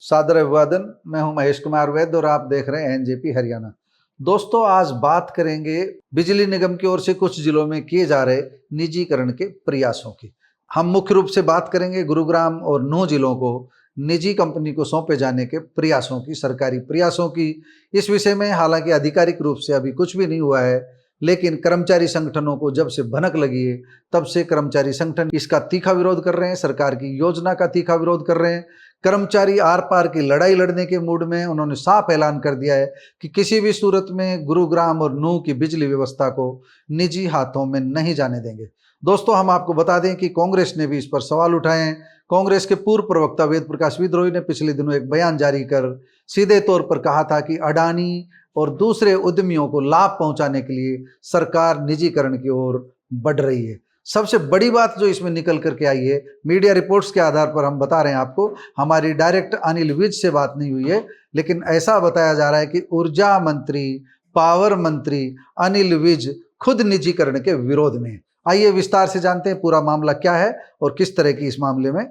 सादर अभिवादन। मैं हूं महेश कुमार वैद्य और आप देख रहे हैं एनजेपी हरियाणा। दोस्तों, आज बात करेंगे बिजली निगम की ओर से कुछ जिलों में किए जा रहे निजीकरण के प्रयासों की। हम मुख्य रूप से बात करेंगे गुरुग्राम और नूंह जिलों को निजी कंपनी को सौंपे जाने के प्रयासों की, सरकारी प्रयासों की। इस विषय में हालांकि आधिकारिक रूप से अभी कुछ भी नहीं हुआ है, लेकिन कर्मचारी संगठनों को जब से भनक लगी है तब से कर्मचारी संगठन इसका तीखा विरोध कर रहे हैं, सरकार की योजना का तीखा विरोध कर रहे हैं। कर्मचारी आर पार की लड़ाई लड़ने के मूड में उन्होंने साफ ऐलान कर दिया है कि किसी भी सूरत में गुरुग्राम और नूंह की बिजली व्यवस्था को निजी हाथों में नहीं जाने देंगे। दोस्तों, हम आपको बता दें कि कांग्रेस ने भी इस पर सवाल उठाए हैं। कांग्रेस के पूर्व प्रवक्ता वेद प्रकाश विद्रोही ने पिछले दिनों एक बयान जारी कर सीधे तौर पर कहा था कि अडानी और दूसरे उद्यमियों को लाभ पहुंचाने के लिए सरकार निजीकरण की ओर बढ़ रही है। सबसे बड़ी बात जो इसमें निकल करके आई है, मीडिया रिपोर्ट्स के आधार पर हम बता रहे हैं आपको, हमारी डायरेक्ट अनिल विज से बात नहीं हुई है, लेकिन ऐसा बताया जा रहा है कि ऊर्जा मंत्री, पावर मंत्री अनिल विज खुद निजीकरण के विरोध में। आइए विस्तार से जानते हैं पूरा मामला क्या है और किस तरह की इस मामले में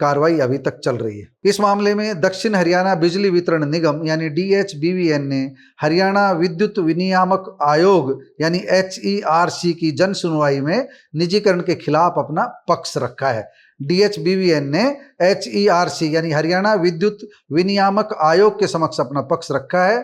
कार्रवाई अभी तक चल रही है। इस मामले में दक्षिण हरियाणा बिजली वितरण निगम यानी DHBVN ने हरियाणा विद्युत विनियामक आयोग यानी HERC की जन सुनवाई में निजीकरण के खिलाफ अपना पक्ष रखा है। DHBVN ने HERC यानी हरियाणा विद्युत विनियामक आयोग के समक्ष अपना पक्ष रखा है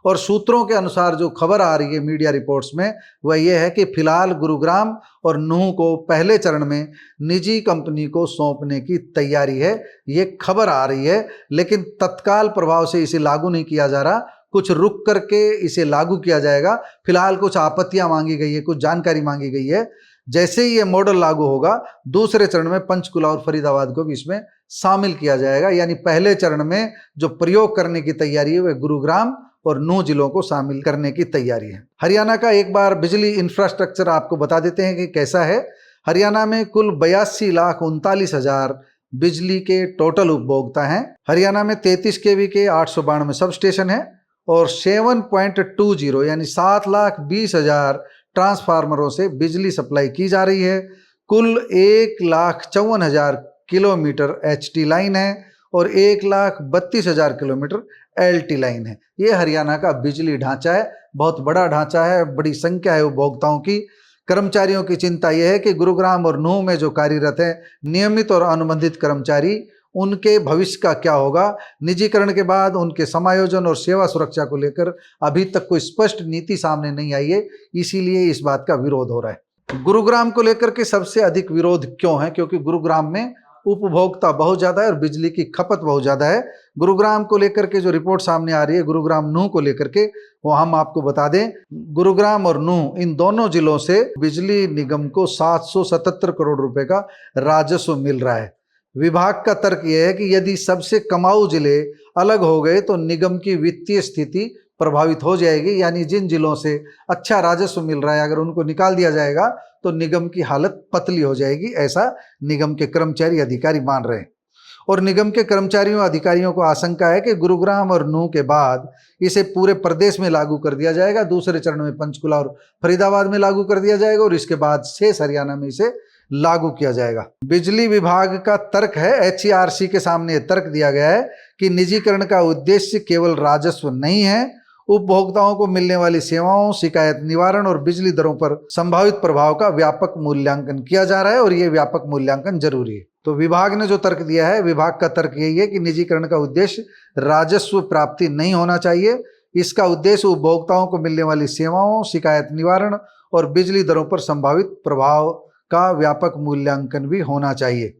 और सूत्रों के अनुसार जो खबर आ रही है मीडिया रिपोर्ट्स में वह यह है कि फिलहाल गुरुग्राम और नूंह को पहले चरण में निजी कंपनी को सौंपने की तैयारी है। ये खबर आ रही है, लेकिन तत्काल प्रभाव से इसे लागू नहीं किया जा रहा, कुछ रुक करके इसे लागू किया जाएगा। फिलहाल कुछ आपत्तियां मांगी गई है, कुछ जानकारी मांगी गई है। जैसे ही ये मॉडल लागू होगा, दूसरे चरण में पंचकुला और फरीदाबाद को भी इसमें शामिल किया जाएगा। यानी पहले चरण में जो प्रयोग करने की तैयारी है वह गुरुग्राम और नूंह जिलों को शामिल करने की तैयारी है। हरियाणा का एक बार बिजली इंफ्रास्ट्रक्चर आपको बता देते हैं कि कैसा है। हरियाणा में कुल 82,39,000 बिजली के टोटल उपभोक्ता हैं। हरियाणा में 33 kV के 892 सब स्टेशन है और 7.20 यानी 7,20,000 ट्रांसफार्मरों से बिजली सप्लाई की जा रही है। कुल 1,54,000 किलोमीटर HT लाइन है और 1,32,000 किलोमीटर LT लाइन है। ये हरियाणा का बिजली ढांचा है, बहुत बड़ा ढांचा है, बड़ी संख्या है उपभोक्ताओं की। कर्मचारियों की चिंता यह है कि गुरुग्राम और नूंह में जो कार्यरत हैं नियमित और अनुबंधित कर्मचारी, उनके भविष्य का क्या होगा। निजीकरण के बाद उनके समायोजन और सेवा सुरक्षा को लेकर अभी तक कोई स्पष्ट नीति सामने नहीं आई है, इसीलिए इस बात का विरोध हो रहा है। गुरुग्राम को लेकर के सबसे अधिक विरोध क्यों है? क्योंकि गुरुग्राम में उपभोक्ता बहुत ज़्यादा है और बिजली की खपत बहुत ज़्यादा है। गुरुग्राम को लेकर के जो रिपोर्ट सामने आ रही है, गुरुग्राम नूंह को लेकर के, वो हम आपको बता दें, गुरुग्राम और नूंह इन दोनों जिलों से बिजली निगम को 777 करोड़ रुपए का राजस्व मिल रहा है। विभाग का तर्क यह है कि यदि सबसे कमाऊ जिले अलग हो गए तो निगम की वित्तीय स्थिति प्रभावित हो जाएगी। यानी जिन जिलों से अच्छा राजस्व मिल रहा है, अगर उनको निकाल दिया जाएगा तो निगम की हालत पतली हो जाएगी, ऐसा निगम के कर्मचारी अधिकारी मान रहे हैं। और निगम के कर्मचारियों अधिकारियों को आशंका है कि गुरुग्राम और नूंह के बाद इसे पूरे प्रदेश में लागू कर दिया जाएगा। दूसरे चरण में पंचकुला और फरीदाबाद में लागू कर दिया जाएगा और इसके बाद शेष हरियाणा में इसे लागू किया जाएगा। बिजली विभाग का तर्क है, HERC के सामने तर्क दिया गया है कि निजीकरण का उद्देश्य केवल राजस्व नहीं है, उपभोक्ताओं को मिलने वाली सेवाओं, शिकायत निवारण और बिजली दरों पर संभावित प्रभाव का व्यापक मूल्यांकन किया जा रहा है और ये व्यापक मूल्यांकन जरूरी है। तो विभाग ने जो तर्क दिया है, विभाग का तर्क यही है कि निजीकरण का उद्देश्य राजस्व प्राप्ति नहीं होना चाहिए। इसका उद्देश्य उपभोक्ताओं को मिलने वाली सेवाओं, शिकायत निवारण और बिजली दरों पर संभावित प्रभाव का व्यापक मूल्यांकन भी होना चाहिए।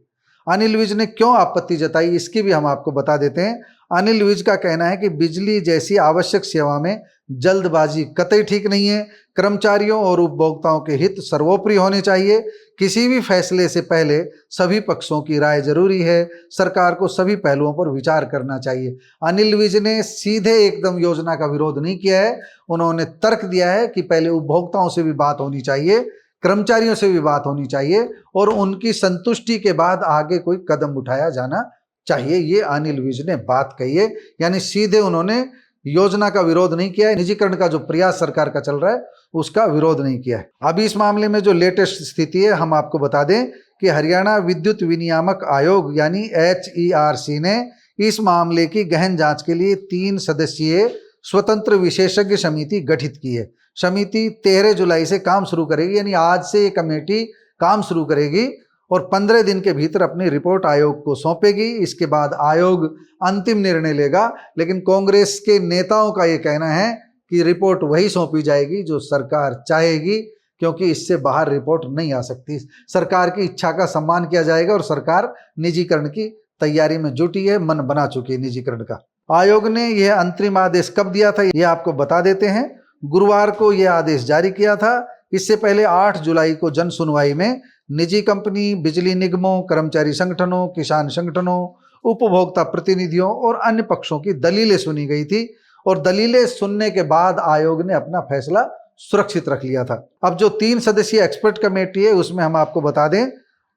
अनिल विज ने क्यों आपत्ति जताई, इसकी भी हम आपको बता देते हैं। अनिल विज का कहना है कि बिजली जैसी आवश्यक सेवा में जल्दबाजी कतई ठीक नहीं है। कर्मचारियों और उपभोक्ताओं के हित सर्वोपरि होने चाहिए। किसी भी फैसले से पहले सभी पक्षों की राय जरूरी है। सरकार को सभी पहलुओं पर विचार करना चाहिए। अनिल विज ने सीधे एकदम योजना का विरोध नहीं किया है, उन्होंने तर्क दिया है कि पहले उपभोक्ताओं से भी बात होनी चाहिए, कर्मचारियों से भी बात होनी चाहिए और उनकी संतुष्टि के बाद आगे कोई कदम उठाया जाना चाहिए। ये अनिल विज ने बात कही है, यानी सीधे उन्होंने योजना का विरोध नहीं किया है, निजीकरण का जो प्रयास सरकार का चल रहा है उसका विरोध नहीं किया है। अभी इस मामले में जो लेटेस्ट स्थिति है हम आपको बता दें कि हरियाणा विद्युत विनियामक आयोग यानी HERC ने इस मामले की गहन जांच के लिए 3 सदस्यीय स्वतंत्र विशेषज्ञ समिति गठित की है। समिति 13 जुलाई से काम शुरू करेगी, यानी आज से ये कमेटी काम शुरू करेगी और 15 दिन के भीतर अपनी रिपोर्ट आयोग को सौंपेगी। इसके बाद आयोग अंतिम निर्णय लेगा, लेकिन कांग्रेस के नेताओं का ये कहना है कि रिपोर्ट वही सौंपी जाएगी जो सरकार चाहेगी, क्योंकि इससे बाहर रिपोर्ट नहीं आ सकती। सरकार की इच्छा का सम्मान किया जाएगा और सरकार निजीकरण की तैयारी में जुटी है, मन बना चुकी है निजीकरण का। आयोग ने यह अंतरिम आदेश कब दिया था, ये आपको बता देते हैं। गुरुवार को यह आदेश जारी किया था। इससे पहले 8 जुलाई को जन सुनवाई में निजी कंपनी, बिजली निगमों, कर्मचारी संगठनों, किसान संगठनों, उपभोक्ता प्रतिनिधियों और अन्य पक्षों की दलीलें सुनी गई थी और दलीलें सुनने के बाद आयोग ने अपना फैसला सुरक्षित रख लिया था। अब जो 3 सदस्यीय एक्सपर्ट कमेटी है उसमें हम आपको बता दें,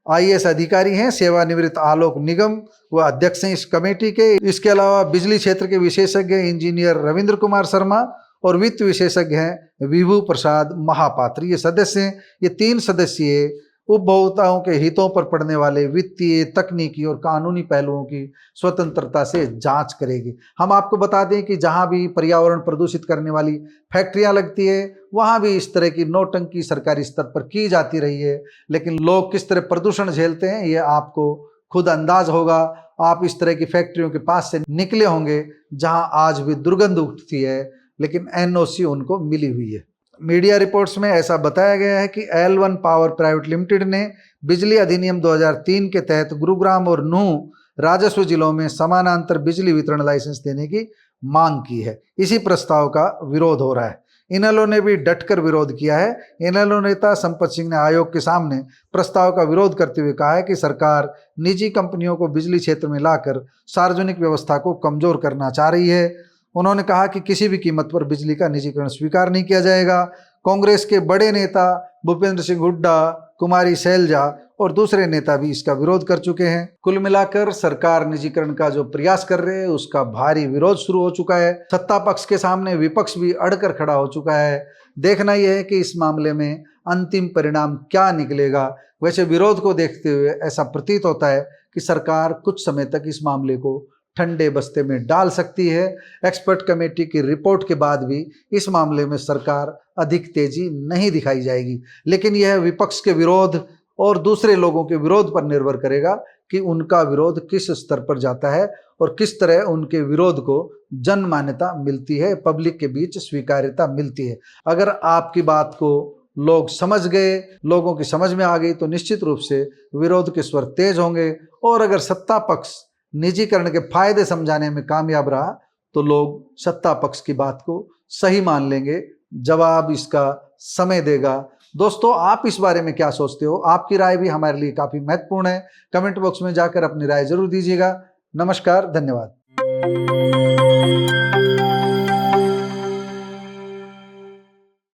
IAS अधिकारी हैं, सेवानिवृत्त आलोक निगम व अध्यक्ष हैं इस कमेटी के। इसके अलावा बिजली क्षेत्र के विशेषज्ञ इंजीनियर रविंद्र कुमार शर्मा और वित्त विशेषज्ञ हैं विभू प्रसाद महापात्र, ये सदस्य हैं। ये 3 सदस्यीय उपभोक्ताओं के हितों पर पड़ने वाले वित्तीय, तकनीकी और कानूनी पहलुओं की स्वतंत्रता से जांच करेगी। हम आपको बता दें कि जहां भी पर्यावरण प्रदूषित करने वाली फैक्ट्रियां लगती है वहां भी इस तरह की नौटंकी सरकारी स्तर पर की जाती रही है, लेकिन लोग किस तरह प्रदूषण झेलते हैं ये आपको खुद अंदाज होगा। आप इस तरह की फैक्ट्रियों के पास से निकले होंगे जहां आज भी दुर्गंध उठती है, लेकिन NOC उनको मिली हुई है। मीडिया रिपोर्ट्स में ऐसा बताया गया है कि L1 पावर प्राइवेट लिमिटेड ने बिजली अधिनियम 2003 के तहत गुरुग्राम और नूंह राजस्व जिलों में समानांतर बिजली वितरण लाइसेंस देने की मांग की है। इसी प्रस्ताव का विरोध हो रहा है। इनेलो ने भी डटकर विरोध किया है। इनेलो नेता संपत सिंह ने आयोग के सामने प्रस्ताव का विरोध करते हुए कहा है कि सरकार निजी कंपनियों को बिजली क्षेत्र में लाकर सार्वजनिक व्यवस्था को कमजोर करना चाह रही है। उन्होंने कहा कि किसी भी कीमत पर बिजली का निजीकरण स्वीकार नहीं किया जाएगा। कांग्रेस के बड़े नेता भूपेंद्र सिंह हुड्डा, कुमारी शैलजा और दूसरे नेता भी इसका विरोध कर चुके हैं। कुल मिलाकर सरकार निजीकरण का जो प्रयास कर रहे हैं उसका भारी विरोध शुरू हो चुका है। सत्ता पक्ष के सामने विपक्ष भी अड़कर खड़ा हो चुका है। देखना यह है कि इस मामले में अंतिम परिणाम क्या निकलेगा। वैसे विरोध को देखते हुए ऐसा प्रतीत होता है कि सरकार कुछ समय तक इस मामले को ठंडे बस्ते में डाल सकती है। एक्सपर्ट कमेटी की रिपोर्ट के बाद भी इस मामले में सरकार अधिक तेजी नहीं दिखाई जाएगी, लेकिन यह विपक्ष के विरोध और दूसरे लोगों के विरोध पर निर्भर करेगा कि उनका विरोध किस स्तर पर जाता है और किस तरह उनके विरोध को जन मान्यता मिलती है, पब्लिक के बीच स्वीकार्यता मिलती है। अगर आपकी बात को लोग समझ गए, लोगों की समझ में आ गई, तो निश्चित रूप से विरोध के स्वर तेज होंगे और अगर सत्ता पक्ष निजीकरण के फायदे समझाने में कामयाब रहा तो लोग सत्ता पक्ष की बात को सही मान लेंगे। जवाब इसका समय देगा। दोस्तों, आप इस बारे में क्या सोचते हो? आपकी राय भी हमारे लिए काफी महत्वपूर्ण है। कमेंट बॉक्स में जाकर अपनी राय जरूर दीजिएगा। नमस्कार, धन्यवाद।